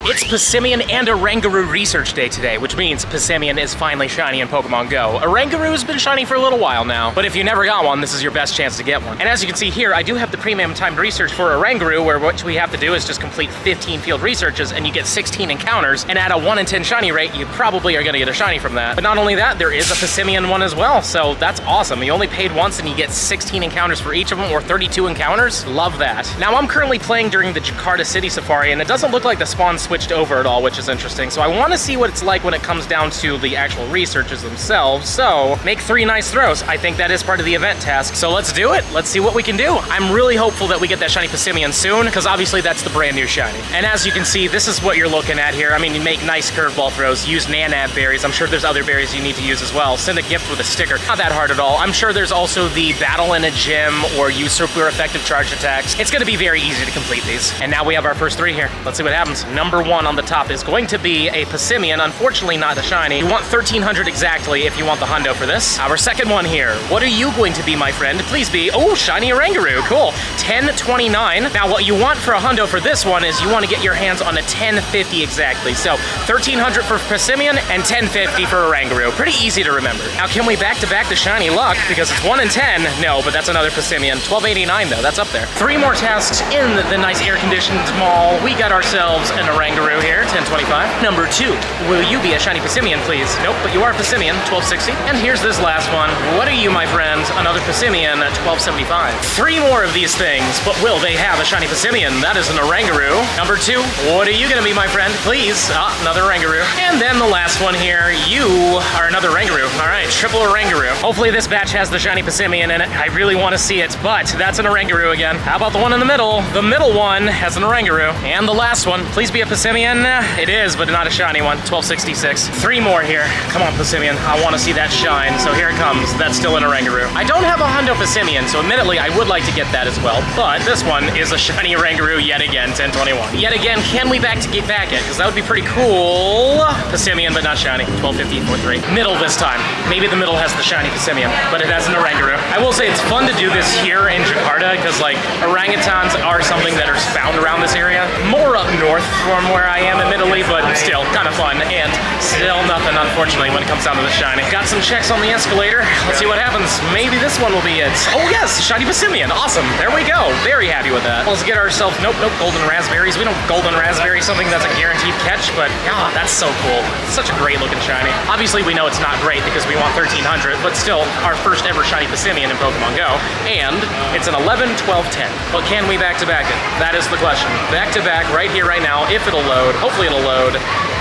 It's Passimian and Oranguru Research Day today, which means Passimian is finally shiny in Pokemon Go. Oranguru has been shiny for a little while now, but if you never got one, this is your best chance to get one. And as you can see here, I do have the premium timed research for Oranguru, where what we have to do is just complete 15 field researches and you get 16 encounters, and at a 1 in 10 shiny rate, you probably are gonna get a shiny from that. But not only that, there is a Passimian one as well, so that's awesome. You only paid once and you get 16 encounters for each of them, or 32 encounters. Love that. Now I'm currently playing during the Jakarta City Safari, and it doesn't look like the spawn switched over at all, which is interesting. So I want to see what it's like when it comes down to the actual researches themselves. So make 3 nice throws. I think that is part of the event task. So let's do it. Let's see what we can do. I'm really hopeful that we get that shiny Passimian soon, because obviously that's the brand new shiny. And as you can see, this is what you're looking at here. I mean, you make nice curveball throws, use Nanab berries. I'm sure there's other berries you need to use as well. Send a gift with a sticker. Not that hard at all. I'm sure there's also the battle in a gym or use super effective charge attacks. It's going to be very easy to complete these. And now we have our first 3 here. Let's see what happens. Number 1 on the top is going to be a Passimian, unfortunately not a shiny. You want 1300 exactly if you want the hundo for this. Our second one here. What are you going to be, my friend? Please be, oh, shiny Oranguru, cool. 1029. Now what you want for a hundo for this one is you want to get your hands on a 1050 exactly. So 1300 for Passimian and 1050 for Oranguru. Pretty easy to remember. Now can we back to back the shiny luck? Because it's 1 in 10. No, but that's another Passimian. 1289 though, that's up there. 3 more tasks in the nice air-conditioned mall. We got ourselves an Oranguru here, 1025. Number 2, will you be a shiny Passimian, please? Nope, but you are Passimian, 1260. And here's this last one. What are you, my friend? Another Passimian, 1275. 3 more of these things, but will they have a shiny Passimian? That is an Oranguru. Number 2, what are you gonna be, my friend? Please, another Oranguru. And then the last one here, you are another Oranguru. All right, triple Oranguru. Hopefully this batch has the shiny Passimian in it. I really want to see it, but that's an Oranguru again. How about the one in the middle? The middle one has an Oranguru. And the last one, please be a Passimian. It is, but not a shiny one, 1266. 3 more here. Come on, Passimian. I want to see that shine, so here it comes. That's still an Oranguru. I don't have a hundo Passimian, so admittedly, I would like to get that as well, but this one is a shiny Oranguru yet again, 1021. Yet again, can we get back it? Because that would be pretty cool. Passimian, but not shiny, 1250 for 3. Middle this time. Maybe the middle has the shiny Passimian, but it has an Oranguru. I will say it's fun to do this here in Jakarta, because like orangutans are something that are found around this area. More up north from where I am, admittedly, but still kind of fun. And still nothing, unfortunately, when it comes down to the shiny. Got some checks on the escalator. Let's see what happens. Maybe this one will be it. Oh yes, shiny Passimian. Awesome. There we go. Very happy with that. Let's get ourselves, nope, golden raspberries. We don't golden raspberry, something that's a guaranteed catch, but yeah, that's so cool. It's such a great looking shiny. Obviously, we know it's not great because we want 1300, but still our first ever shiny Passimian in Pokemon Go. And it's an 11, 12, 10. But can we back to back it? That is the question. Back to back right here, right now, if it'll load. Hopefully it'll load.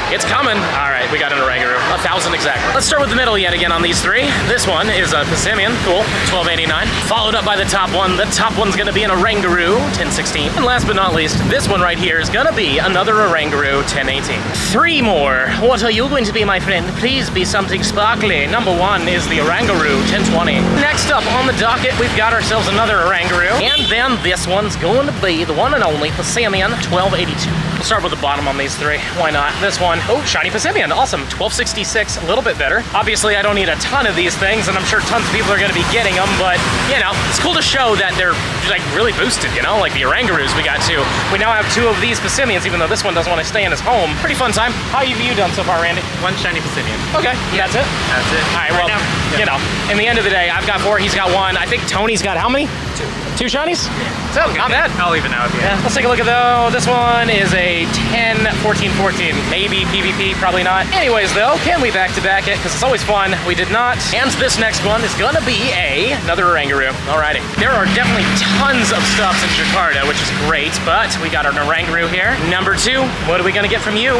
It's coming. All right, we got an Oranguru. 1000 exactly. Let's start with the middle yet again on these 3. This one is a Passimian, cool, 1289. Followed up by the top one. The top one's gonna be an Oranguru, 1016. And last but not least, this one right here is gonna be another Oranguru, 1018. 3 more. What are you going to be, my friend? Please be something sparkly. Number 1 is the Oranguru, 1020. Next up on the docket, we've got ourselves another Oranguru. And then this one's going to be the one and only Passimian, 1282. We'll start with the bottom on these 3. Why not? This one, oh, shiny Passimian, awesome, 1266, a little bit better. Obviously, I don't need a ton of these things, and I'm sure tons of people are going to be getting them, but, you know, it's cool to show that they're, like, really boosted, you know? Like the Orangurus we got 2. We now have 2 of these Passimians, even though this one doesn't want to stay in his home. Pretty fun time. How have you done so far, Randy? 1 shiny Passimian. Okay, yeah. That's it? That's it. All right, well, you know, in the end of the day, I've got 4, he's got 1. I think Tony's got how many? 2 shinies? So, not bad. I'll even out, yeah. Let's take a look at though. This one is a 10, 14, 14. Maybe PvP, probably not. Anyways though, can we back to back it? Because it's always fun. We did not. And this next one is gonna be another Oranguru. Alrighty. There are definitely tons of stuffs in Jakarta, which is great, but we got an Oranguru here. Number 2, what are we gonna get from you?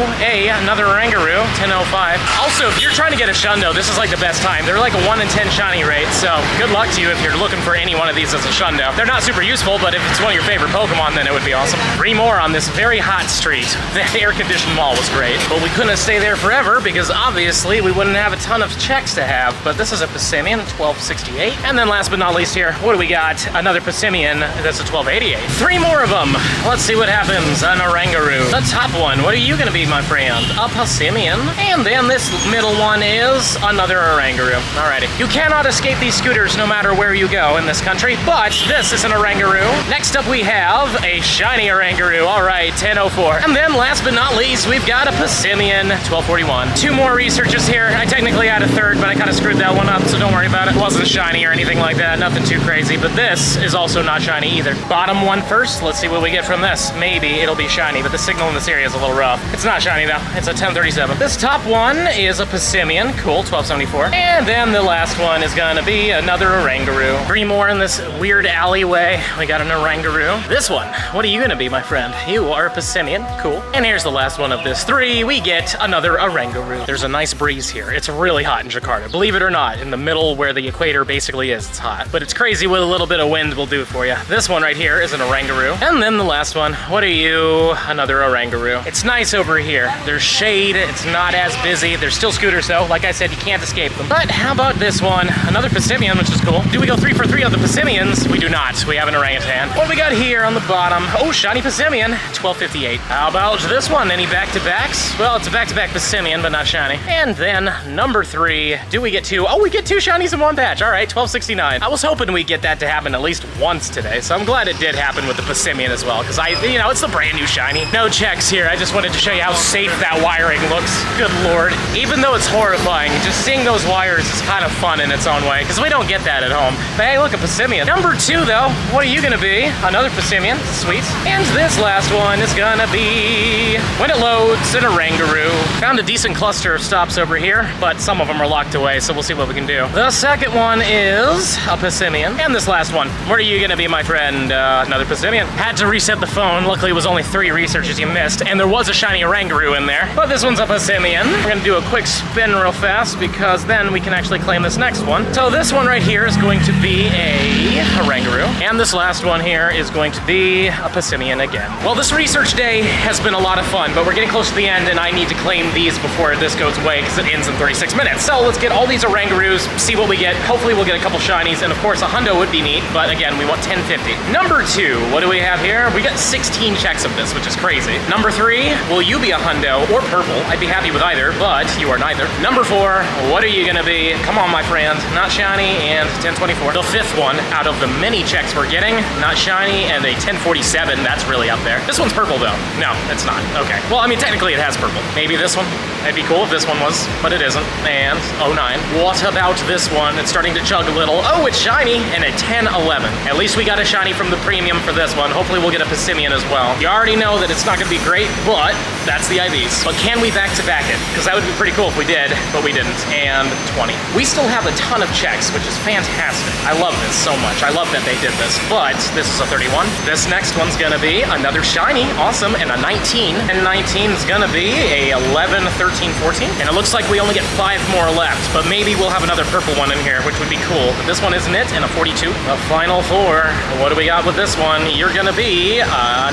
Another Oranguru, 1005. Also, if you're trying to get a Shundo, this is like the best time. They're like a 1 in 10 shiny rate, so good luck to you if you're looking for any one of these as a Shundo. They're not super useful, but if it's one of your favorite Pokemon, then it would be awesome. 3 more on this very hot street. The air-conditioned mall was great, but we couldn't stay there forever because obviously we wouldn't have a ton of checks to have, but this is a Passimian, 1268. And then last but not least here, what do we got? Another Passimian, that's a 1288. 3 more of them. Let's see what happens. An Oranguru. The top one, what are you gonna be, my friend? A Passimian. And then this middle one is another Oranguru. Alrighty. You cannot escape these scooters no matter where you go in this country, but this is is an Oranguru. Next up we have a Shiny Oranguru. All right, 1004. And then last but not least, we've got a Passimian 1241. Two more researches here. I technically had a third, but I kind of screwed that one up, so don't worry about it. It wasn't shiny or anything like that, nothing too crazy, but this is also not shiny either. Bottom one first, let's see what we get from this. Maybe it'll be shiny, but the signal in this area is a little rough. It's not shiny though, it's a 1037. This top one is a Passimian, cool, 1274. And then the last one is gonna be another Oranguru. Three more in this weird alleyway. We got an Oranguru. This one, what are you gonna be, my friend? You are a Passimian, cool. And here's the last one of this three. We get another Oranguru. There's a nice breeze here. It's really hot in Jakarta. Believe it or not, in the middle where the equator basically is, it's hot. But it's crazy what a little bit of wind will do for you. This one right here is an Oranguru. And then the last one, what are you? Another Oranguru. It's nice over here. There's shade, it's not as busy. There's still scooters though. Like I said, you can't escape them. But how about this one? Another Passimian, which is cool. Do we go 3 for 3 on the Passimians? We do not. We have an orangutan. What do we got here on the bottom? Oh, Shiny Passimian, 1258. How about this one? Any back-to-backs? Well, it's a back-to-back Passimian, but not shiny. And then number 3, do we get 2? Oh, we get 2 shinies in one batch. All right, 1269. I was hoping we'd get that to happen at least once today, so I'm glad it did happen with the Passimian as well, because it's the brand new shiny. No checks here. I just wanted to show you how safe that wiring looks. Good Lord. Even though it's horrifying, just seeing those wires is kind of fun in its own way, because we don't get that at home. But hey, look, a Passimian. Number 2, though, what are you gonna be? Another Passimian, sweet. And this last one is gonna be, when it loads, an Oranguru. Found a decent cluster of stops over here, but some of them are locked away, so we'll see what we can do. The second one is a Passimian. And this last one, what are you gonna be, my friend? Another Passimian. Had to reset the phone. Luckily, it was only 3 researches you missed, and there was a Shiny Oranguru in there. But this one's a Passimian. We're gonna do a quick spin real fast, because then we can actually claim this next one. So this one right here is going to be a Oranguru, and this last one here is going to be a Passimian again. Well, this research day has been a lot of fun, but we're getting close to the end, and I need to claim these before this goes away, because it ends in 36 minutes. So let's get all these Orangurus, see what we get. Hopefully we'll get a couple shinies, and of course a hundo would be neat, but again, we want 1050. Number 2, what do we have here? We got 16 checks of this, which is crazy. Number 3, will you be a hundo or purple? I'd be happy with either, but you are neither. Number 4, what are you gonna be? Come on, my friend. Not shiny and 1024. The 5th one out of the many checks we're getting, not shiny and a 1047. That's really up there. This one's purple though. No, it's not. Okay. Well, I mean, technically it has purple. Maybe this one. It'd be cool if this one was, but it isn't. And 09. What about this one? It's starting to chug a little. Oh, it's shiny and a 1011. At least we got a shiny from the premium for this one. Hopefully we'll get a Passimian as well. You already know that it's not gonna be great, but that's the IVs. But can we back-to-back it? Because that would be pretty cool if we did, but we didn't. And 20. We still have a ton of checks, which is fantastic. I love this so much. I love that they did this, but this is a 31. This next one's gonna be another shiny, awesome, and a 19. And 19 is gonna be a 11, 13, 14. And it looks like we only get 5 more left, but maybe we'll have another purple one in here, which would be cool. But this one isn't it, and a 42. The final 4. What do we got with this one? You're gonna be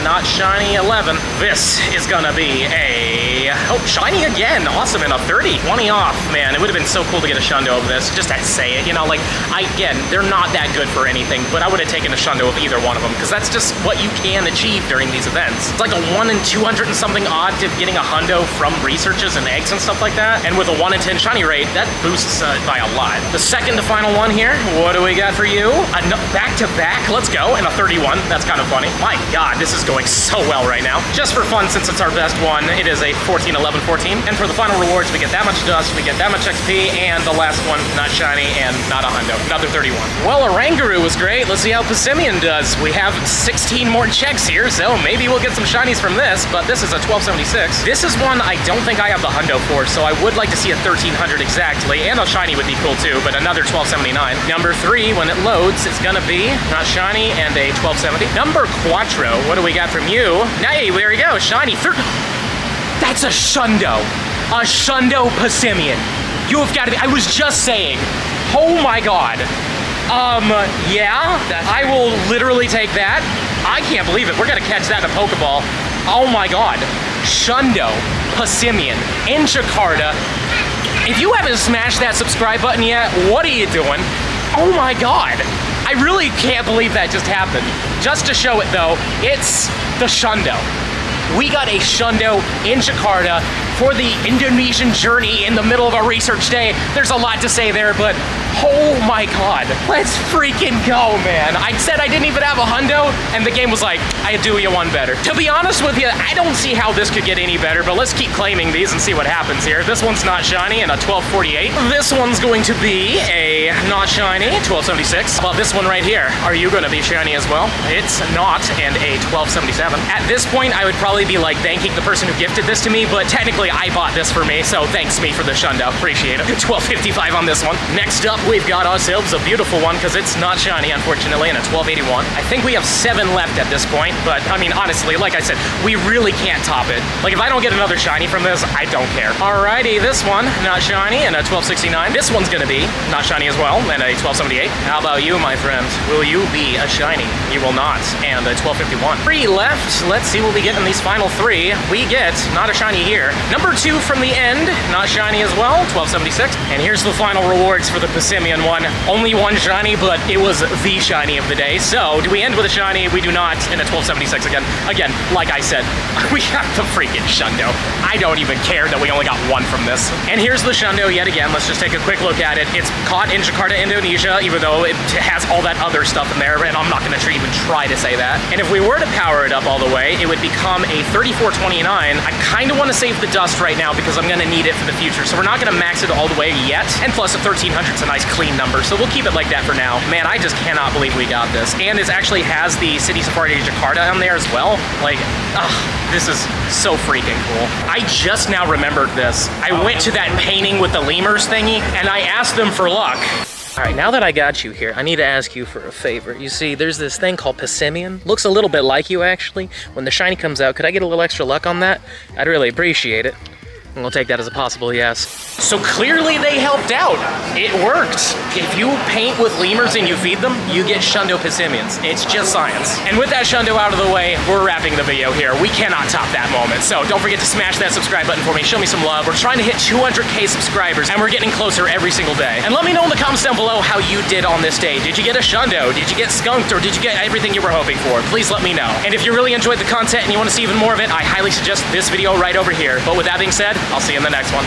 not shiny 11. This is gonna be a, oh, shiny again, awesome, and a 30. 20 off, man. It would have been so cool to get a Shundo of this, just to say it, you know, like, again, they're not that good for anything, but I would have taken a Shundo of either one of them, because that's just what you can achieve during these events. It's like a 1 in 200 and something odd to getting a hundo from researches and eggs and stuff like that, and with a 1 in 10 shiny rate, that boosts by a lot. The second to final one here, what do we got for you? Back-to-back, let's go, and a 31. That's kind of funny. My God, this is going so well right now. Just for fun, since it's our best one, it is a 14, 11, 14. And for the final rewards, we get that much dust, we get that much XP, and the last one, not shiny and not a hundo. Another 31. Well, Oranguru was great. Let's see how Passimian does. We have 16 more checks here, so maybe we'll get some shinies from this, but this is a 1276. This is one I don't think I have the hundo for, so I would like to see a 1300 exactly, and a shiny would be cool too, but another 1279. Number 3, when it loads, it's gonna be not shiny and a 1270. Number 4, what do we got from you? Hey, there we go, shiny. That's a Shundo. A Shundo Passimian. You have got to be, I was just saying, oh my God. Yeah, I will literally take that. I can't believe it. We're gonna catch that in a Pokeball. Oh my God. Shundo Passimian in Jakarta. If you haven't smashed that subscribe button yet, what are you doing? Oh my God. I really can't believe that just happened. Just to show it though, it's the Shundo. we got a Shundo in Jakarta for the Indonesian journey in the middle of our research day. There's a lot to say there, but oh my god, let's freaking go, man. I said I didn't even have a hundo, and the game was like, I do you one better. To be honest with you, I don't see how this could get any better, but let's keep claiming these and see what happens here. This one's not shiny and a 1248. This one's going to be a not shiny, 1276. Well, this one right here, are you gonna be shiny as well? It's not, and a 1277. At this point, I would probably be like thanking the person who gifted this to me, but technically I bought this for me, so thanks me for the Shundo. Appreciate it. 1255 on this one. Next up, we've got ourselves a beautiful one, because it's not shiny, unfortunately, and a 1281. I think we have 7 left at this point, but I mean, honestly, like I said, we really can't top it. Like, if I don't get another shiny from this, I don't care. Alrighty, this one, not shiny, and a 1269. This one's gonna be not shiny as well, and a 1278. How about you, my friend? Will you be a shiny? You will not, and a 1251. 3 left. Let's see what we get in these final 3. We get not a shiny here. Number 2 from the end, not shiny as well, 1276. And here's the final rewards for the Passimian one. Only 1 shiny, but it was the shiny of the day. So, do we end with a shiny? We do not, and a 1276 again. Again, like I said, we got the freaking Shundo. I don't even care that we only got 1 from this. And here's the Shundo yet again. Let's just take a quick look at it. It's caught in Jakarta, Indonesia, even though it has all that other stuff in there, and I'm not gonna even try to say that. And if we were to power it up all the way, it would become a 3429. I kind of want to save the dust right now because I'm gonna need it for the future. So we're not gonna max it all the way yet. And plus a 1300 is a nice clean number, so we'll keep it like that for now. Man, I just cannot believe we got this. And it actually has the City Safari Jakarta on there as well. Like, this is so freaking cool. I just now remembered this. I went to that painting with the lemurs thingy, and I asked them for luck. All right, now that I got you here, I need to ask you for a favor. You see, there's this thing called Passimian. Looks a little bit like you, actually. When the shiny comes out, could I get a little extra luck on that? I'd really appreciate it. And we'll take that as a possible yes. So clearly they helped out. It worked. If you paint with lemurs and you feed them, you get Shundo Passimians. It's just science. And with that Shundo out of the way, we're wrapping the video here. We cannot top that moment. So don't forget to smash that subscribe button for me. Show me some love. We're trying to hit 200K subscribers, and we're getting closer every single day. And let me know in the comments down below how you did on this day. Did you get a Shundo? Did you get skunked? Or did you get everything you were hoping for? Please let me know. And if you really enjoyed the content and you want to see even more of it, I highly suggest this video right over here. But with that being said, I'll see you in the next one.